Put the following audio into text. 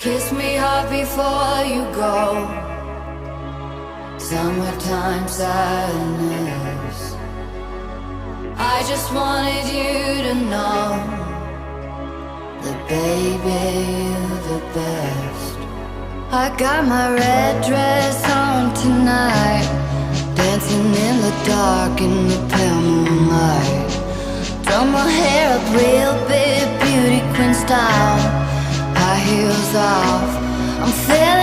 Kiss me hard before you go. Summertime sadness. I just wanted you to know that baby, you're the best. I got my red dress on tonight, dancing in the dark in the pale moonlight. Done my hair up real big, beauty queen style. High heels off, I'm feeling